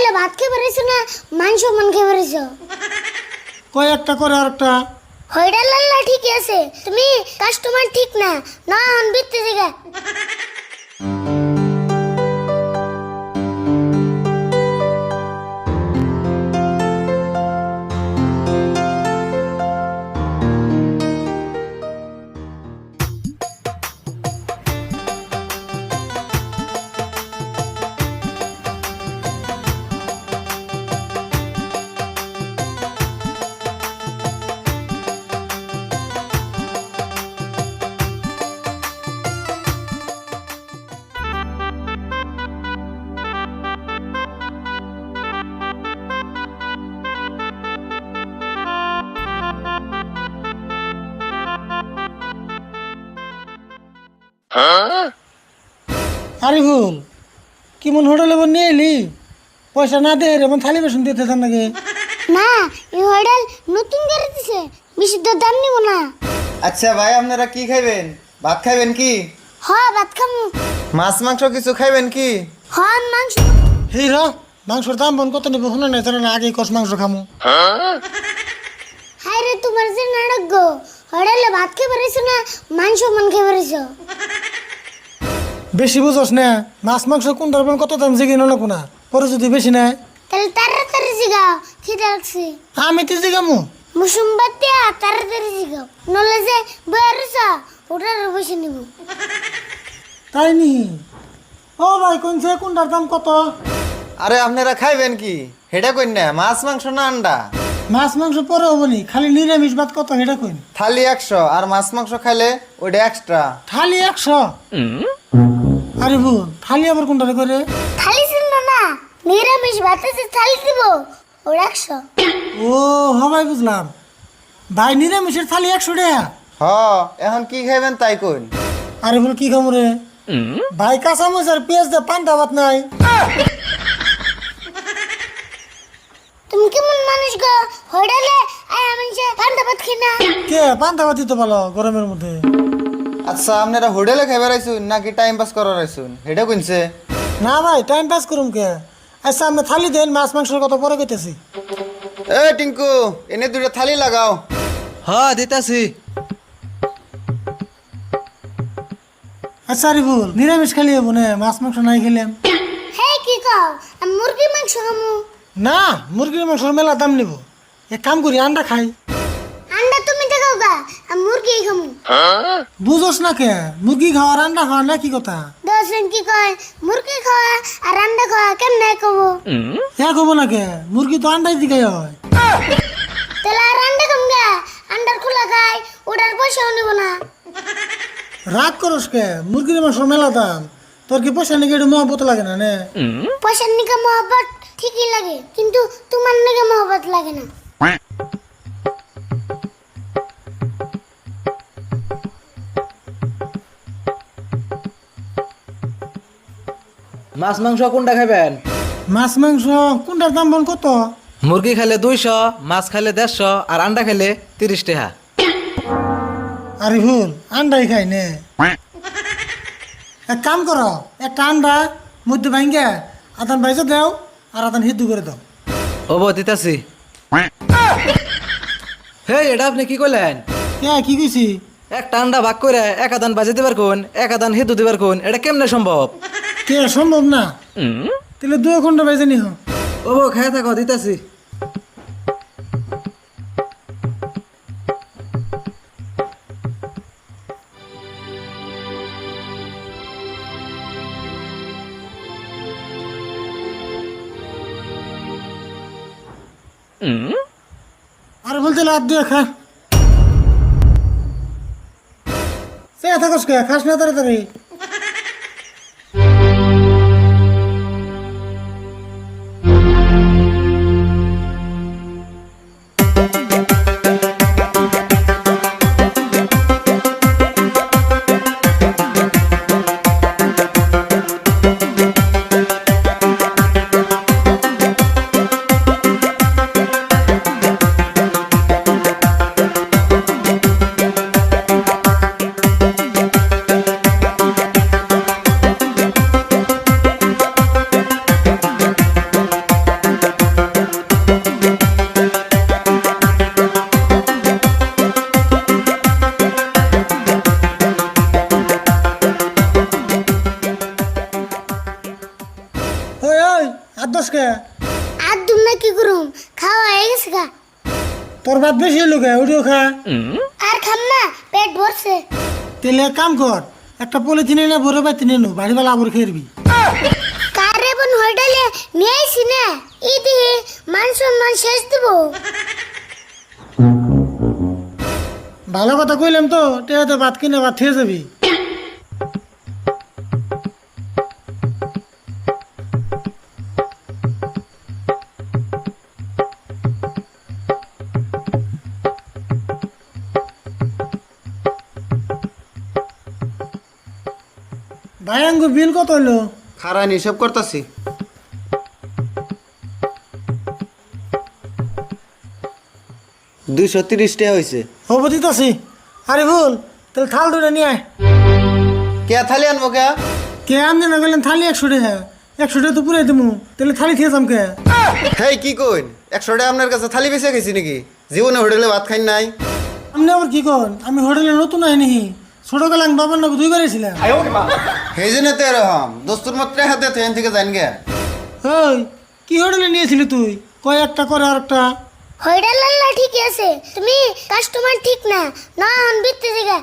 হোটেলে ভাত খেয়ে বেরিয়েছো না মাংস মান খেয়ে বেরিয়েছো? কয় একটা করে আরেকটা। হোটেল আল্লাহ ঠিকই আছে, তুমি কাস্টমার ঠিক না, না বিত্তে জায়গা। আরিফুল কি মন হোটেলে নিয়ে এলি? পয়সা না দে রে, থালি বেসন দিতে চান নাকি? না, এই হোটেল নতুন করে দিছে, বেশি তো দাম নিব না। আচ্ছা ভাই, আপনারা কি খাইবেন? ভাত খাইবেন কি? ভাত খামু। মাছ মাংস কিছু খাইবেন কি? মাংস। হেই র, মাংসর দাম বন কত নিব শুনে নাই জানা না, আগে কষ মাংস খামু। হাই রে, তোমার যে নাটক গো, হোটেলে ভাত খেয়ে বেরিয়েছো না মাংস মান খেয়ে বেরিয়েছো? বেশি বুঝোস না, মাছ মাংস কোনটার বন কত দাম জিগে না কোনা, পরে যদি বেশি নেয় তাহলে তাড়াতাড়ি জিগাও, খিদে লাগছে। আমি তো জিগামু। মুসুমবাতি তাড়াতাড়ি জিগাও, নলে যে বেরিয়েছ ওটার বসে নিব। তাই নি? ও ভাই কোনছে কোনটার দাম কত? আরে আপনারা খাইবেন কি? হেটা কইন না, মাছ মাংস না আন্ডা? মাছ মাংস পরে হবনি, খালি নিরামিষ ভাত কত হেটা কইন। থালি 100 আর মাছ মাংস খাইলে ওইটা এক্সট্রা। থালি 100? আরে ভুল, থালি আবার কোনটারে করে? থালি ছিল না, নিরামিষ ভাতে যে থালি দিব ওটা 100। ও হবাই বুঝলাম। ভাই নিরামিষের থালি 100 টাকা? হ, এখন কি খাইবেন তাই কইন। আরে বল কি খামু রে? ভাই কাঁচামরিচ আর পেঁয়াজ দিয়ে পান্তা ভাত নাই? তুমি কেমন মানুষ গো, হোটেলে আমি যে পান্তা ভাত খাই না? কে পান্তা ভাত দিতে পারলো গরমের মধ্যে? আচ্ছা, আপনারা হোটেলে খাইবার আইছুন নাকি টাইম পাস করার আইছুন? হেটা কইনছে। না ভাই, টাইম পাস করুম কে। আচ্ছা আমি থালি দেন, মাছ মাংসের কত পরে কইতেছি। এ টিঙ্কু, এনে দুইটা থালি লাগাও। হ্যাঁ দিতাছি। আচ্ছা আরিফুল, নিরামিষ খালি হবো না, মাছ মাংস নাই খেলাম? হে কি কও, আমি মুরগি মাংস খামু। না, মুরগির মাংসের মেলা দাম নিব। এক কাম করি, আন্ডা খাই। আন্ডা তুমি দেখাও গা, আমি মুরগি খামু। বুঝোস না কে, মুরগি খাওয়ার আন্ডা খাওয়ার না কি কথা? দোষেন কি কয়, মুরগি খাওয়া আর আন্ডা খাওয়া কেমনে কব? হ্যাঁ কব না কে, মুরগি তো আন্ডাই দিকে হয়। তাহলে আর আন্ডা খাম গা, আন্ডার খোলা খাই, ওটার পয়সাও নিব না। রাগ করস কে, মুরগির মাংসের মেলা দাম। তোর কি পয়সা নাকি একটু মহব্বত লাগে না নে? পয়সার নিকে মহব্বত ঠিকই লাগে, কিন্তু তোমার নিকে মহব্বত লাগে না। মাছ মাংস কোনটা খাইবেন? মাছ মাংস কোনটার দাম বল কত? মুরগি খাইলে 200, মাছ খাইলে 150 আর আন্ডা খাইলে 30 টাকা। আরিফুল আন্ডাই খাই নে। এক কাম করো, একটা আন্ডা মধ্যে ভাঙ্গে আদান বাইজে দাও আর আদান হিদ্ধু করে দাও। ওবো দিতাছি। হে, এটা আপনি কি কইলেন? কে কি কইছি? একটা আন্ডা ভাগ করে এক আদান বাজে দিবার কোন, এক আদান হিদু দিবার কোন, এটা কেমনে সম্ভব? কে সম্ভব না? তাহলে 2 ঘন্টা বাইজে নিহ। ওবো খাই থাকো, দিতাছি। আর বলতে লাভ দিয়ে খা। সে থাকস কে, খাস না তাড়াতাড়ি। ওই ওই আর দশ কে আর দুম না কি করুম খাওয়া হয়ে গেছে গা তোর ভাত বেশি হলো কে ওটিও খা আর খাম না পেট ভরছে তেলে এক কাম কর একটা পলিথিনে না ভরে পাইতে নেনু বাড়িবেলা আবার খেরবি কারে বোন হোটেলে নিয়ে আইছি না ইদি মান সম্মান শেষ দেবো ভালো কথা কইলাম তো টেহাতে ভাত কিনে ভাত খেয়ে যাবি ভাই আঙ্গুর বিল কত হইলো খারান হিসাব করতেছি 230 টাকা হয়েছে। হবো দিতাছি আরে ভুল তাহলে থাল দুটো নিয়ে আয় কে থালি আনবো কে? কে আনতে না গেলেন থালি 100 টাকা 100 টাকা তো পুরাই দেবো তাহলে থালি খেয়ে যাম কে হেই কি কইন 100 টাকা আপনার কাছে থালি বেঁচে গেছি নাকি? জীবনে হোটেলে ভাত খাই নাই। আপনি আবার কি করেন আমি হোটেলে নতুন আইনি ছোটকালে আমি বাবার নাকি 2 বার এসেছিলাম সেই জন্য তো এরকম দোস্তুর মাত্রে হাতে ট্রেন থেকে যান গে। ওই কি হোটেলে নিয়েছিলি তুই কয় একটা করে আর একটা হোটেল আল্লাহ ঠিক আছে তুমি কাস্টমার ঠিক না না বিত্তে জায়গা